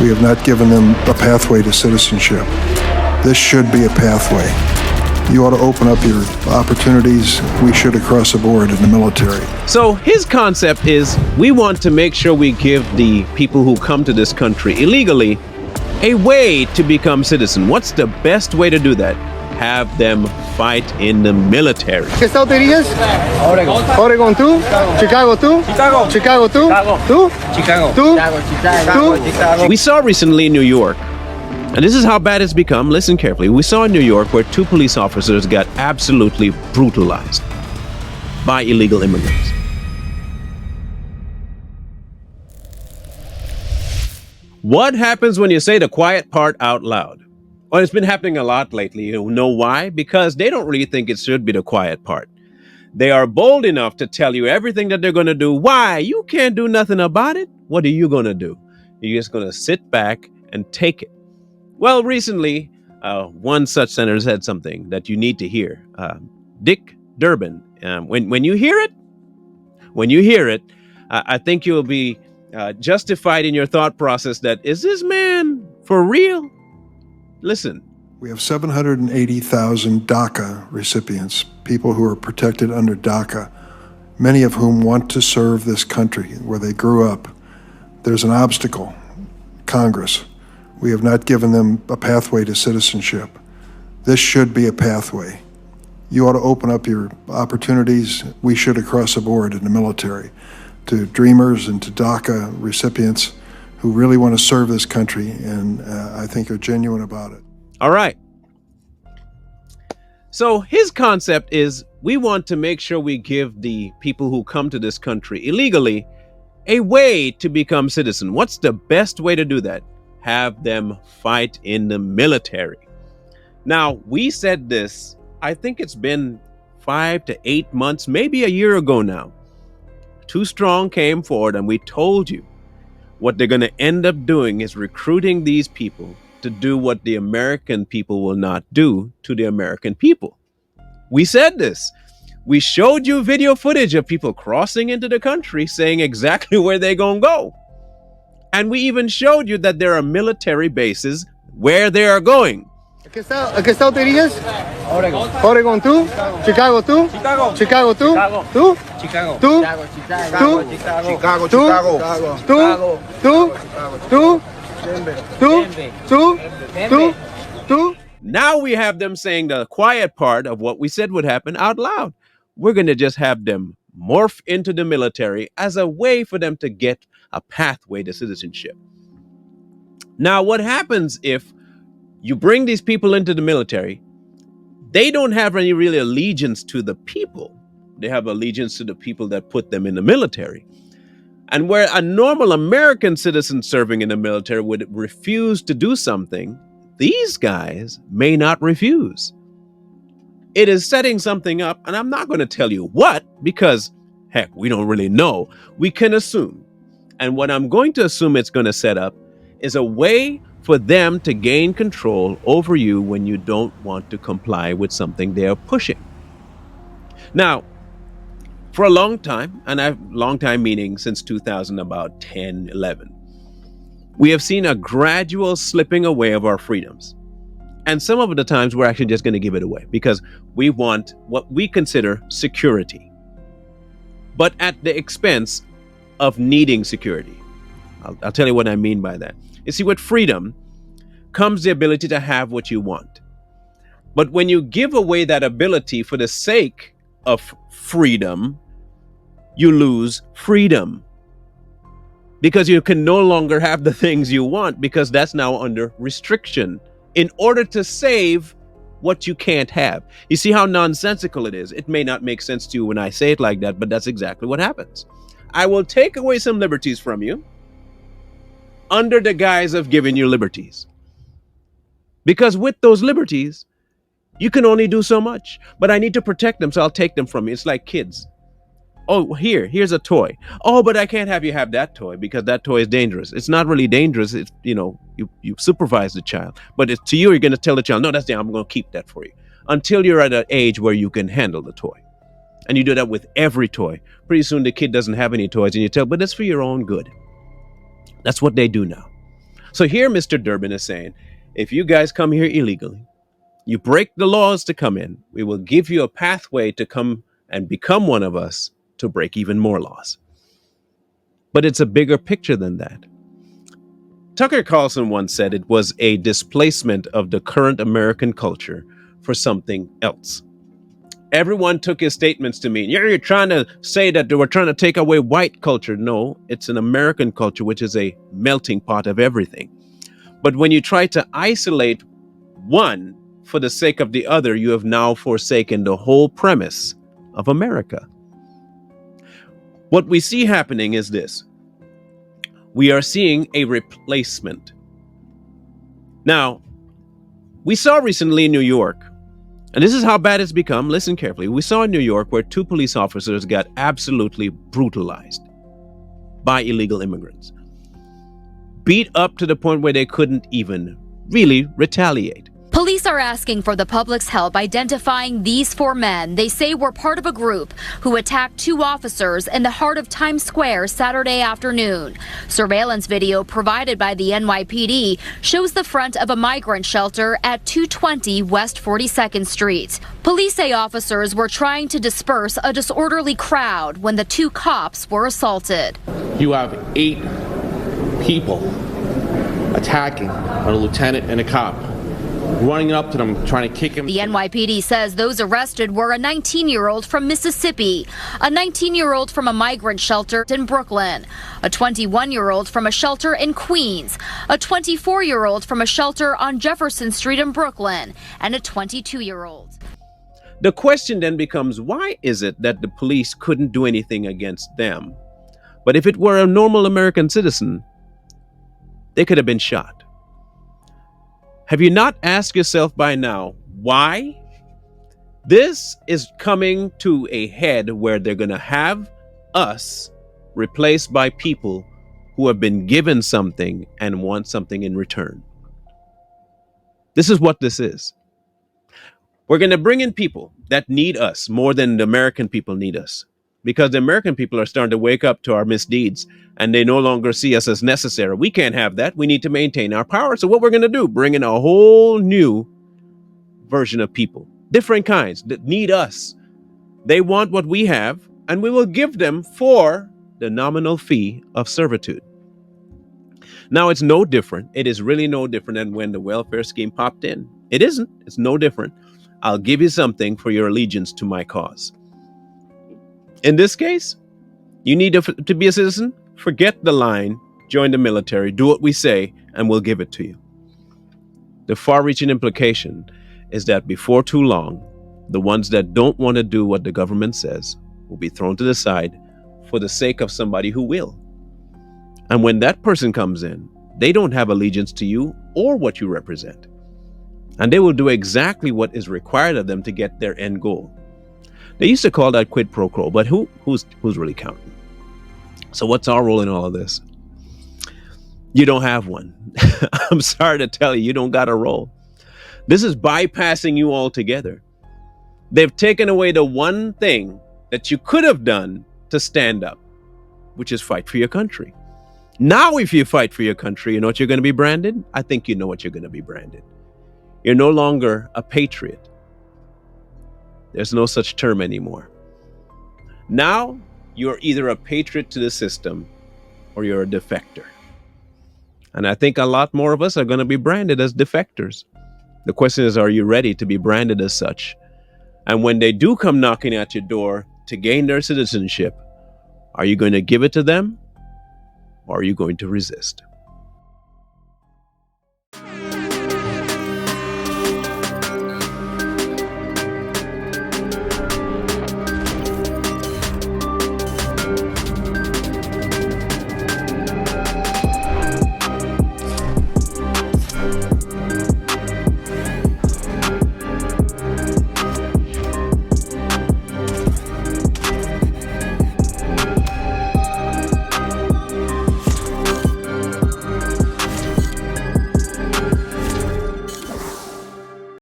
We have not given them a pathway to citizenship. This should be a pathway. You ought to open up your opportunities. We should across the board in the military. So his concept is we want to make sure we give the people who come to this country illegally a way to become citizen. What's the best way to do that? Have them fight in the military. ¿Qué estado te irías? Oregon. Oregon, ¿tú? Chicago, ¿tú? Chicago. Chicago, ¿tú? Chicago. ¿Tú? Chicago. ¿Tú? Chicago. ¿Tú? Chicago. We saw recently in New York, and this is how bad it's become. Listen carefully. We saw in New York where 2 police officers got absolutely brutalized by illegal immigrants. What happens when you say the quiet part out loud? Well, it's been happening a lot lately. You know why? Because they don't really think it should be the quiet part. They are bold enough to tell you everything that they're going to do. Why? You can't do nothing about it. What are you going to do? You're just going to sit back and take it. Well, recently, one such senator said something that you need to hear. Dick Durbin. When you hear it, I think you'll be justified in your thought process that, is this man for real? Listen. We have 780,000 DACA recipients, people who are protected under DACA, many of whom want to serve this country where they grew up. There's an obstacle, Congress. We have not given them a pathway to citizenship. This should be a pathway. You ought to open up your opportunities. We should across the board in the military to dreamers and to DACA recipients who really want to serve this country and I think are genuine about it. All right. So his concept is we want to make sure we give the people who come to this country illegally a way to become citizen. What's the best way to do that? Have them fight in the military. Now, we said this, I think it's been 5 to 8 months, maybe a year ago now. Too Strong came forward and we told you what they're going to end up doing is recruiting these people to do what the American people will not do to the American people. We said this. We showed you video footage of people crossing into the country saying exactly where they're going to go. And we even showed you that there are military bases where they are going. ¿A qué estado te irías? Oregon. Oregon, ¿tú? Chicago, ¿tú? Chicago. Chicago, ¿tú? Chicago. ¿Tú? Chicago. ¿Tú? Chicago. ¿Tú? Chicago. ¿Tú? Chicago. ¿Tú? ¿Tú? ¿Tú? ¿Tú? ¿Tú? ¿Tú? Now we have them saying the quiet part of what we said would happen out loud. We're going to just have them morph into the military as a way for them to get a pathway to citizenship. Now, what happens if you bring these people into the military? They don't have any really allegiance to the people. They have allegiance to the people that put them in the military. And where a normal American citizen serving in the military would refuse to do something, these guys may not refuse. It is setting something up, and I'm not going to tell you what, because, heck, we don't really know. We can assume. And what I'm going to assume it's going to set up is a way for them to gain control over you when you don't want to comply with something they are pushing. Now, for a long time, and long time meaning since 2000, about 10, 11, we have seen a gradual slipping away of our freedoms. And some of the times we're actually just going to give it away because we want what we consider security, but at the expense of needing security. I'll tell you what I mean by that. You see, with freedom comes the ability to have what you want. But when you give away that ability for the sake of freedom, you lose freedom. Because you can no longer have the things you want because that's now under restriction in order to save what you can't have. You see how nonsensical it is? It may not make sense to you when I say it like that, but that's exactly what happens. I will take away some liberties from you under the guise of giving you liberties. Because with those liberties, you can only do so much, but I need to protect them, so I'll take them from you. It's like kids. Oh, here's a toy. Oh, but I can't have you have that toy because that toy is dangerous. It's not really dangerous. It's, you supervise the child, but it's to you, you're going to tell the child, no, I'm going to keep that for you until you're at an age where you can handle the toy. And you do that with every toy. Pretty soon the kid doesn't have any toys and you tell, but it's for your own good. That's what they do now. So here, Mr. Durbin is saying, if you guys come here illegally, you break the laws to come in, we will give you a pathway to come and become one of us to break even more laws. But it's a bigger picture than that. Tucker Carlson once said it was a displacement of the current American culture for something else. Everyone took his statements to mean, yeah, you're trying to say that we're trying to take away white culture. No, it's an American culture, which is a melting pot of everything. But when you try to isolate one for the sake of the other, you have now forsaken the whole premise of America. What we see happening is this. We are seeing a replacement. Now, we saw recently in New York, and this is how bad it's become. Listen carefully. We saw in New York where 2 police officers got absolutely brutalized by illegal immigrants. Beat up to the point where they couldn't even really retaliate. Police are asking for the public's help identifying these 4 men they say were part of a group who attacked 2 officers in the heart of Times Square Saturday afternoon. Surveillance video provided by the NYPD shows the front of a migrant shelter at 220 West 42nd Street. Police say officers were trying to disperse a disorderly crowd when the 2 cops were assaulted. You have 8 people attacking a lieutenant and a cop, running up to them, trying to kick him. The NYPD says those arrested were a 19-year-old from Mississippi, a 19-year-old from a migrant shelter in Brooklyn, a 21-year-old from a shelter in Queens, a 24-year-old from a shelter on Jefferson Street in Brooklyn, and a 22-year-old. The question then becomes, why is it that the police couldn't do anything against them? But if it were a normal American citizen, they could have been shot. Have you not asked yourself by now, why? This is coming to a head where they're going to have us replaced by people who have been given something and want something in return. This is what this is. We're going to bring in people that need us more than the American people need us, because the American people are starting to wake up to our misdeeds and they no longer see us as necessary. We can't have that. We need to maintain our power. So what we're going to do, bring in a whole new version of people, different kinds that need us. They want what we have, and we will give them for the nominal fee of servitude. Now, it's no different. It is really no different than when the welfare scheme popped in. It isn't. It's no different. I'll give you something for your allegiance to my cause. In this case, you need to be a citizen. Forget the line, join the military, do what we say, and we'll give it to you. The far-reaching implication is that before too long, the ones that don't want to do what the government says will be thrown to the side for the sake of somebody who will. And when that person comes in, they don't have allegiance to you or what you represent. And they will do exactly what is required of them to get their end goal. They used to call that quid pro quo, but who's really counting? So what's our role in all of this? You don't have one. I'm sorry to tell you, you don't got a role. This is bypassing you altogether. They've taken away the one thing that you could have done to stand up, which is fight for your country. Now, if you fight for your country, you know what you're going to be branded? I think you know what you're going to be branded. You're no longer a patriot. There's no such term anymore. Now, you're either a patriot to the system or you're a defector. And I think a lot more of us are going to be branded as defectors. The question is, are you ready to be branded as such? And when they do come knocking at your door to gain their citizenship, are you going to give it to them or are you going to resist?